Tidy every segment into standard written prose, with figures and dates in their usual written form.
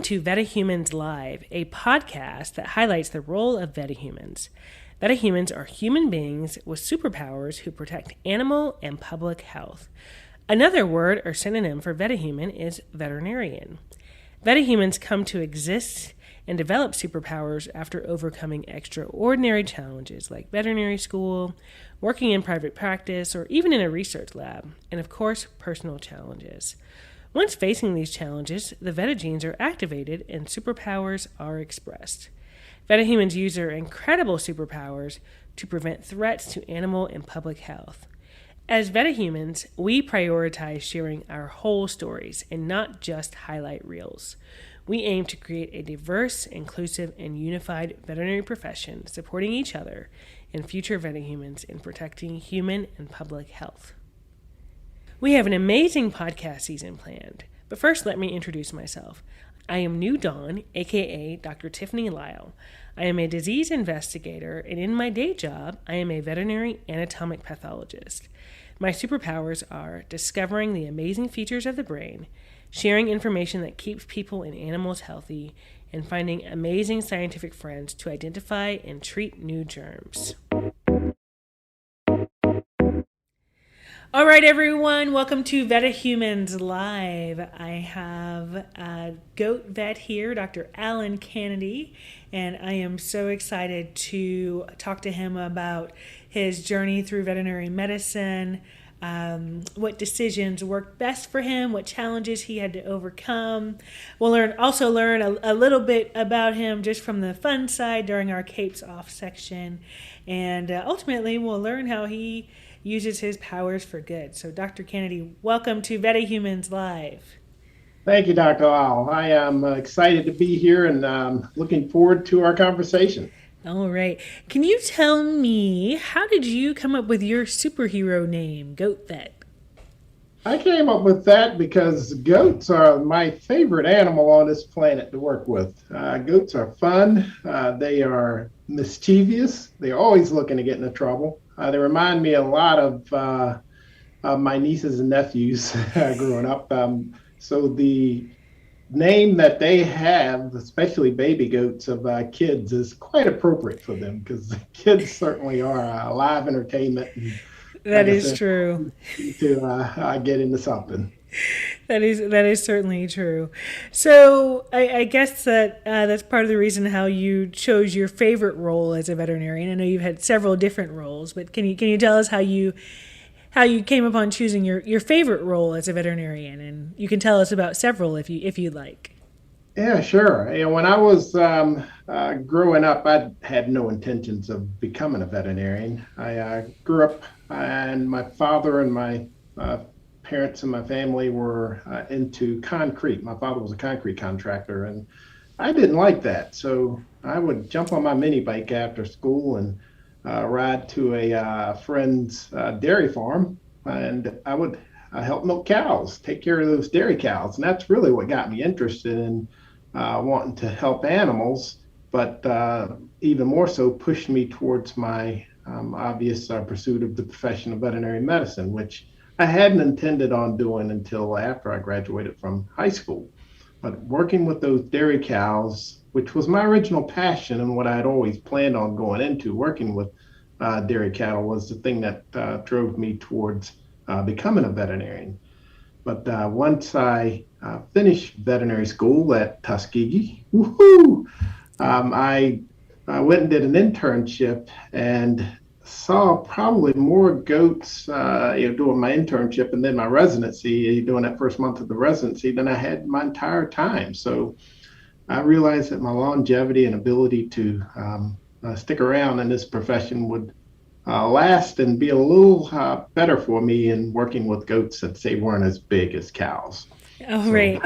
to VetaHumans Live, a podcast that highlights the role of vetahumans. VetaHumans are human beings with superpowers who protect animal and public health. Another word or synonym for vetahuman is veterinarian. VetaHumans come to exist and develop superpowers after overcoming extraordinary challenges like veterinary school, working in private practice, or even in a research lab, and of course, personal challenges. Once facing these challenges, the vetagenes are activated and superpowers are expressed. VetaHumans use their incredible superpowers to prevent threats to animal and public health. As VetaHumans, we prioritize sharing our whole stories and not just highlight reels. We aim to create a diverse, inclusive, and unified veterinary profession supporting each other and future vetahumans in protecting human and public health. We have an amazing podcast season planned, but first let me introduce myself. I am New Dawn, aka Dr. Tiffany Lyle. I am a disease investigator, and in my day job, I am a veterinary anatomic pathologist. My superpowers are discovering the amazing features of the brain, sharing information that keeps people and animals healthy, and finding amazing scientific friends to identify and treat new germs. All right, everyone, welcome to VetaHumans Live. I have a goat vet here, Dr. Alan Cannedy, and I am so excited to talk to him about his journey through veterinary medicine, what decisions worked best for him, what challenges he had to overcome. We'll also learn a little bit about him just from the fun side during our Capes Off section, and ultimately we'll learn how he uses his powers for good. So Dr. Cannedy, welcome to VetaHumans Live. Thank you, Dr. Lyle. I am excited to be here and looking forward to our conversation. All right. Can you tell me, how did you come up with your superhero name, Goat Vet? I came up with that because goats are my favorite animal on this planet to work with. Goats are fun. They are mischievous. They're always looking to get into trouble. They remind me a lot of my nieces and nephews growing up. So the name that they have, especially baby goats of kids, is quite appropriate for them because kids certainly are live entertainment. And, that is true. To get into something. That is certainly true. So I guess that's part of the reason how you chose your favorite role as a veterinarian. I know you've had several different roles, but can you tell us how you came upon choosing your favorite role as a veterinarian? And you can tell us about several if you'd like. Yeah, sure. When I was growing up, I had no intentions of becoming a veterinarian. I grew up, and my father and my parents and my family were into concrete. My father was a concrete contractor, and I didn't like that. So I would jump on my mini bike after school and ride to a friend's dairy farm, and I would help milk cows, take care of those dairy cows. And that's really what got me interested in wanting to help animals, but even more so pushed me towards my obvious pursuit of the profession of veterinary medicine, which I hadn't intended on doing until after I graduated from high school. But working with those dairy cows, which was my original passion and what I had always planned on going into, working with dairy cattle was the thing that drove me towards becoming a veterinarian. But once I finished veterinary school at Tuskegee, I went and did an internship and saw probably more goats doing my internship and then my residency, doing that first month of the residency, than I had my entire time. So I realized that my longevity and ability to stick around in this profession would last and be a little better for me in working with goats that say weren't as big as cows. Oh, right.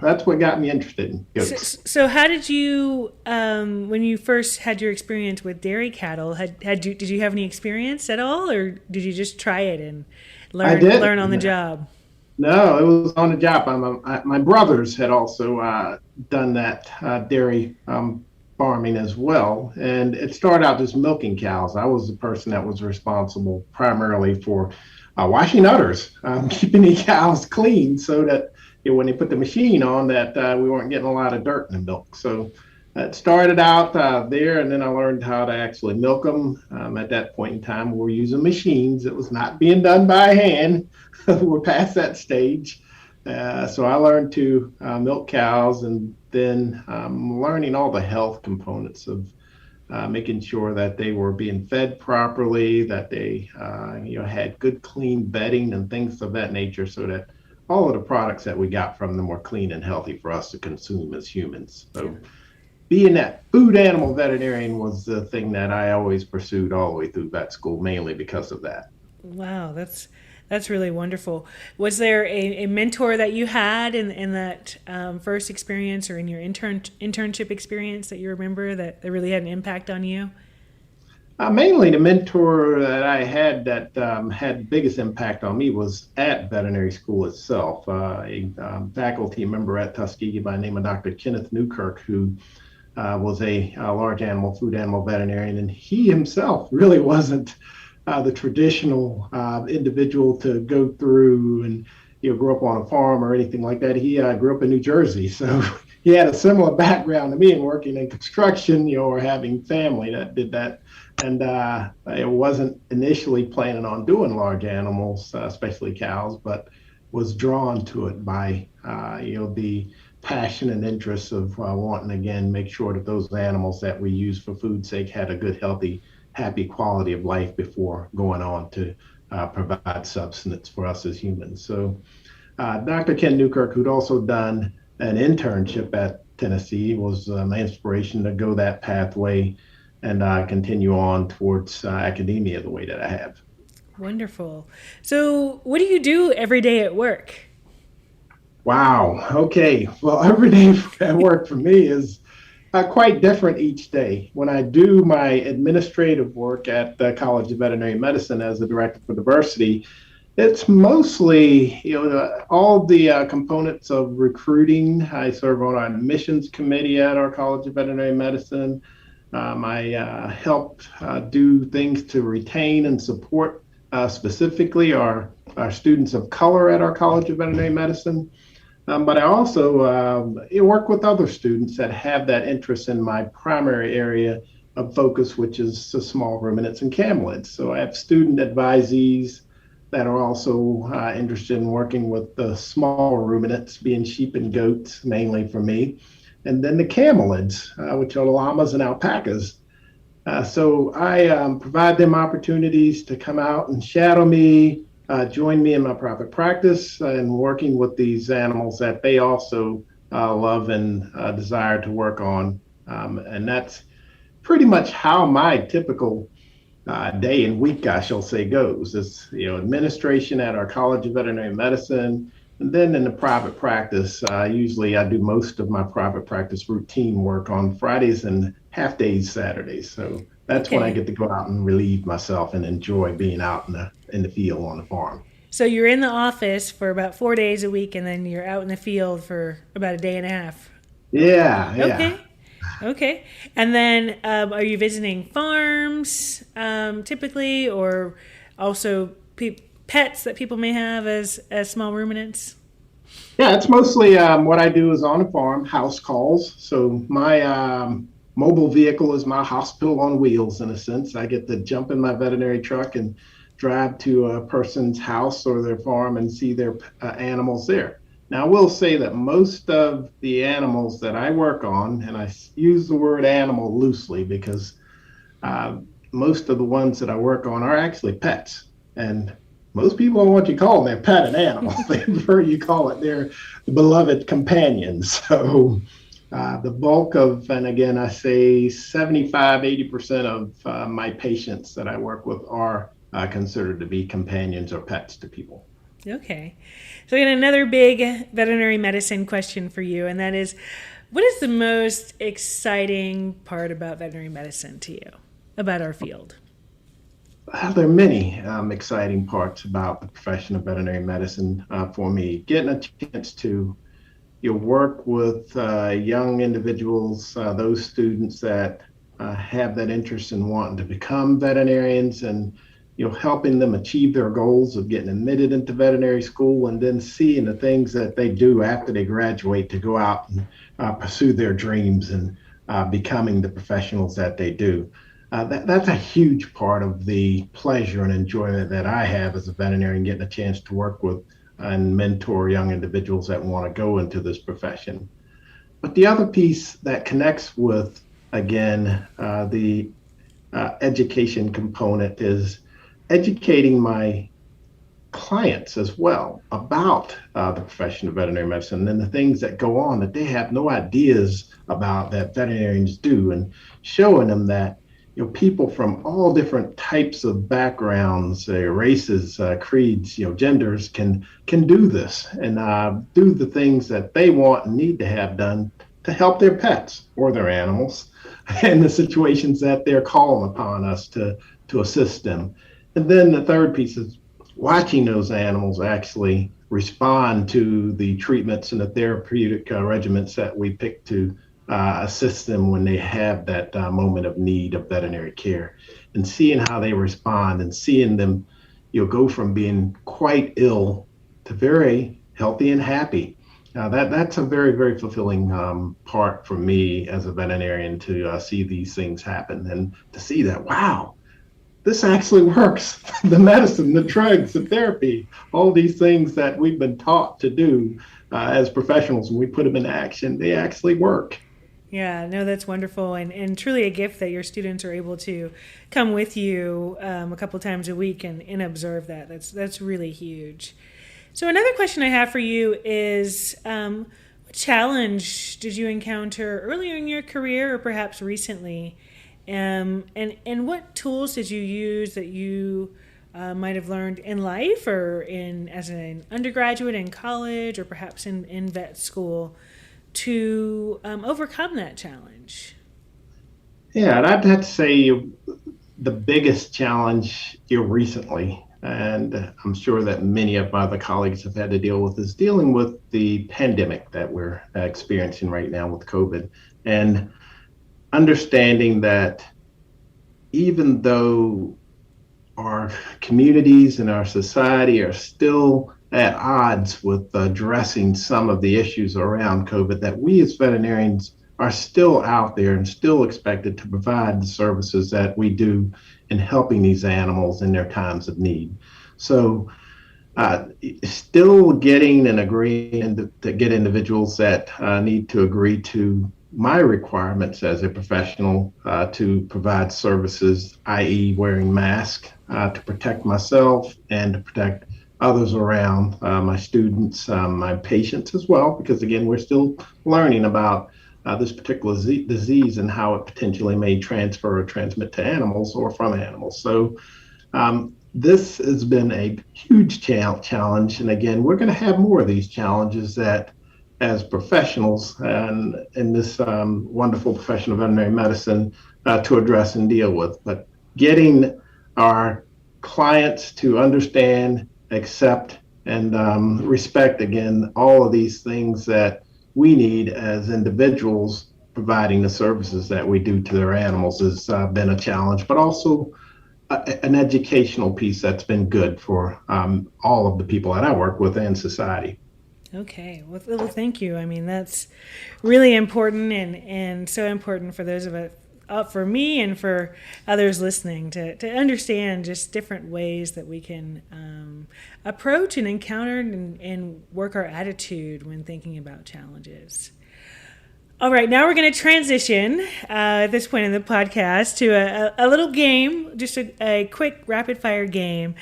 That's what got me interested in goats. So how did you, when you first had your experience with dairy cattle, did you have any experience at all, or did you just try it and learn on the job? No, it was on the job. My brothers had also done that dairy farming as well, and it started out just milking cows. I was the person that was responsible primarily for washing udders, keeping the cows clean so that when they put the machine on, that we weren't getting a lot of dirt in the milk. So it started out there, and then I learned how to actually milk them. At that point in time, we were using machines. It was not being done by hand. We're past that stage. So I learned to milk cows, and then learning all the health components of making sure that they were being fed properly, that they had good clean bedding and things of that nature, so that all of the products that we got from them were clean and healthy for us to consume as humans. Yeah. So being that food animal veterinarian was the thing that I always pursued all the way through vet school, mainly because of that. Wow, that's really wonderful. Was there a mentor that you had in that first experience or in your internship experience that you remember that really had an impact on you? Mainly, the mentor that I had that had the biggest impact on me was at veterinary school itself. A faculty member at Tuskegee by the name of Dr. Kenneth Newkirk, who was a large animal, food animal veterinarian, and he himself really wasn't the traditional individual to go through and grow up on a farm or anything like that. He grew up in New Jersey, so he had a similar background to me in working in construction, or having family that did that. And I wasn't initially planning on doing large animals, especially cows, but was drawn to it by the passion and interest of wanting again make sure that those animals that we use for food's sake had a good, healthy, happy quality of life before going on to provide substance for us as humans. So Dr. Ken Newkirk, who'd also done an internship at Tennessee, was my inspiration to go that pathway and continue on towards academia the way that I have. Wonderful. So, what do you do every day at work? Wow. Okay. Well, every day at work for me is quite different each day. When I do my administrative work at the College of Veterinary Medicine as the director for diversity, it's mostly all the components of recruiting. I serve on our admissions committee at our College of Veterinary Medicine. I help do things to retain and support specifically our students of color at our College of Veterinary Medicine. But I also work with other students that have that interest in my primary area of focus, which is the small ruminants and camelids. So I have student advisees that are also interested in working with the small ruminants, being sheep and goats mainly for me, and then the camelids, which are llamas and alpacas. So I provide them opportunities to come out and shadow me, join me in my private practice, and working with these animals that they also love and desire to work on. And that's pretty much how my typical day and week, I shall say, goes. It's administration at our College of Veterinary Medicine, and then in the private practice. Usually, I do most of my private practice routine work on Fridays and half days Saturdays. So that's when I Okay. get to go out and relieve myself and enjoy being out in the field on the farm. So, you're in the office for about 4 days a week, and then you're out in the field for about a day and a half. Yeah, yeah. Okay. Okay. And then are you visiting farms typically, or also pets that people may have as small ruminants? Yeah, it's mostly what I do is on the farm, house calls. So my mobile vehicle is my hospital on wheels in a sense. I get to jump in my veterinary truck and drive to a person's house or their farm and see their animals there. Now, I will say that most of the animals that I work on, and I use the word animal loosely because uh, most of the ones that I work on are actually pets. And most people don't want you to call them their pet an animal. They prefer you call it their beloved companions. So the bulk of, and again, I say 75, 80% of my patients that I work with are considered to be companions or pets to people. Okay. So, I got another big veterinary medicine question for you, and that is, what is the most exciting part about veterinary medicine to you, about our field? There are many exciting parts about the profession of veterinary medicine for me. Getting a chance to work with young individuals, those students that have that interest in wanting to become veterinarians, and helping them achieve their goals of getting admitted into veterinary school, and then seeing the things that they do after they graduate to go out and pursue their dreams and becoming the professionals that they do. That's a huge part of the pleasure and enjoyment that I have as a veterinarian, getting a chance to work with and mentor young individuals that want to go into this profession. But the other piece that connects with, again, the education component is educating my clients as well about the profession of veterinary medicine and the things that go on that they have no ideas about that veterinarians do, and showing them that people from all different types of backgrounds, races, creeds, genders can do this and do the things that they want and need to have done to help their pets or their animals in the situations that they're calling upon us to assist them. And then the third piece is watching those animals actually respond to the treatments and the therapeutic regimens that we pick to assist them when they have that moment of need of veterinary care, and seeing how they respond and seeing them go from being quite ill to very healthy and happy. That's a very, very fulfilling part for me as a veterinarian, to see these things happen and to see that, wow, this actually works. The medicine, the drugs, the therapy, all these things that we've been taught to do as professionals, when we put them in action, they actually work. Yeah, no, that's wonderful, and truly a gift that your students are able to come with you a couple times a week and observe that. That's really huge. So another question I have for you is, what challenge did you encounter earlier in your career or perhaps recently? And what tools did you use that you might have learned in life or as an undergraduate in college or perhaps in vet school to overcome that challenge? Yeah, and I'd have to say the biggest challenge here recently, and I'm sure that many of my other colleagues have had to deal with, is dealing with the pandemic that we're experiencing right now with COVID, and understanding that even though our communities and our society are still at odds with addressing some of the issues around COVID, that we as veterinarians are still out there and still expected to provide the services that we do in helping these animals in their times of need. So still getting and agreeing to get individuals that need to agree to my requirements as a professional to provide services, i.e. wearing masks to protect myself and to protect others around, my students, my patients as well, because again, we're still learning about this particular disease and how it potentially may transfer or transmit to animals or from animals. So this has been a huge challenge. And again, we're going to have more of these challenges that as professionals and in this wonderful profession of veterinary medicine to address and deal with. But getting our clients to understand, accept, and respect, again, all of these things that we need as individuals providing the services that we do to their animals has been a challenge, but also an educational piece that's been good for all of the people that I work with and society. Okay, well, thank you. I mean, that's really important and so important for those of us, for me and for others listening, to understand just different ways that we can approach and encounter and work our attitude when thinking about challenges. All right, now we're going to transition at this point in the podcast to a little game, just a quick rapid fire game.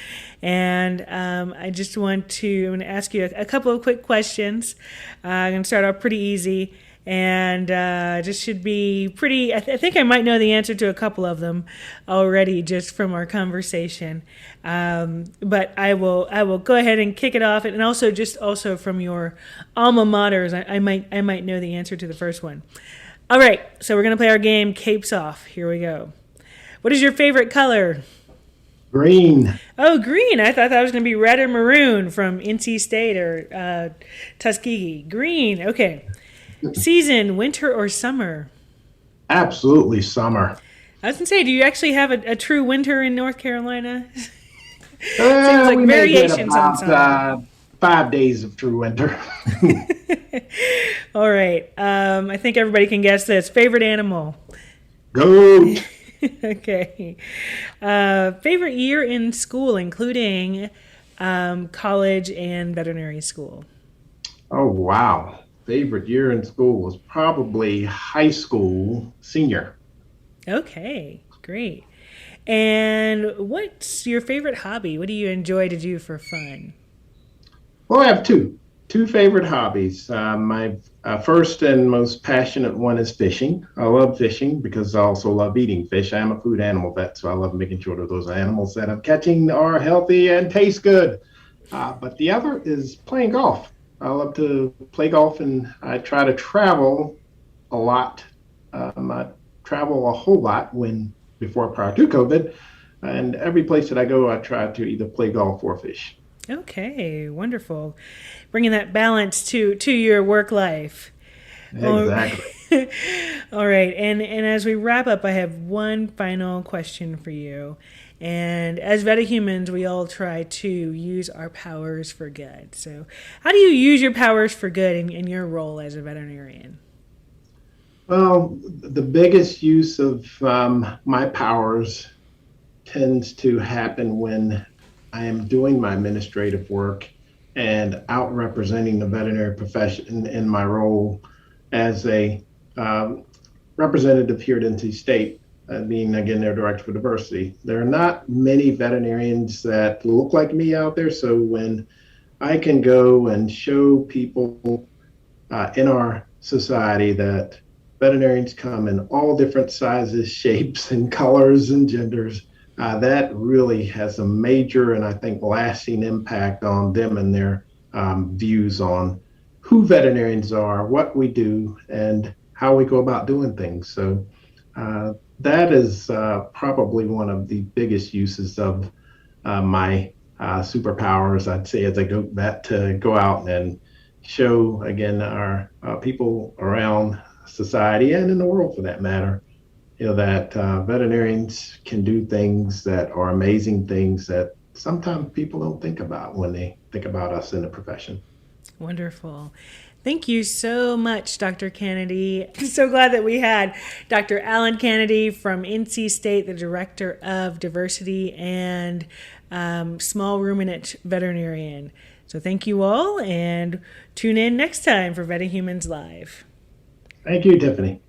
And I just want to ask you a couple of quick questions. I'm going to start off pretty easy. And just should be pretty, I think I might know the answer to a couple of them already just from our conversation. But I will go ahead and kick it off. And also from your alma maters, I might know the answer to the first one. All right, so we're going to play our game, Capes Off. Here we go. What is your favorite color? Green. Oh, green. I thought that was going to be red or maroon from NC State or Tuskegee. Green. Okay. Season, winter or summer? Absolutely summer. I was going to say, do you actually have a true winter in North Carolina? Seems like We may get variations on about some. 5 days of true winter. All right. I think everybody can guess this. Favorite animal? Goat. Okay. Favorite year in school, including college and veterinary school? Oh, wow. Favorite year in school was probably high school senior. Okay, great. And what's your favorite hobby? What do you enjoy to do for fun? Well, I have two favorite hobbies. My first and most passionate one is fishing. I love fishing because I also love eating fish. I am a food animal vet, so I love making sure that those animals that I'm catching are healthy and taste good. But the other is playing golf. I love to play golf, and I try to travel a lot. I travel a whole lot when before prior to COVID, and every place that I go, I try to either play golf or fish. Okay, wonderful. Bringing that balance to your work life. All Exactly. all right, and as we wrap up, I have one final question for you. And as humans, we all try to use our powers for good. So, how do you use your powers for good in your role as a veterinarian? Well, the biggest use of my powers tends to happen when I am doing my administrative work and out representing the veterinary profession in my role as a um, representative here at NC State, being again their director for diversity. There are not many veterinarians that look like me out there, so when I can go and show people in our society that veterinarians come in all different sizes, shapes, and colors and genders. That really has a major and I think lasting impact on them and their views on who veterinarians are, what we do, and how we go about doing things. So that is probably one of the biggest uses of my superpowers, I'd say, as a goat vet, to go out and show again our people around society and in the world for that matter, that veterinarians can do things that are amazing things that sometimes people don't think about when they think about us in the profession. Wonderful. Thank you so much, Dr. Cannedy. I'm so glad that we had Dr. Alan Cannedy from NC State, the Director of Diversity and Small Ruminant Veterinarian. So thank you all, and tune in next time for Humans Live. Thank you, Tiffany.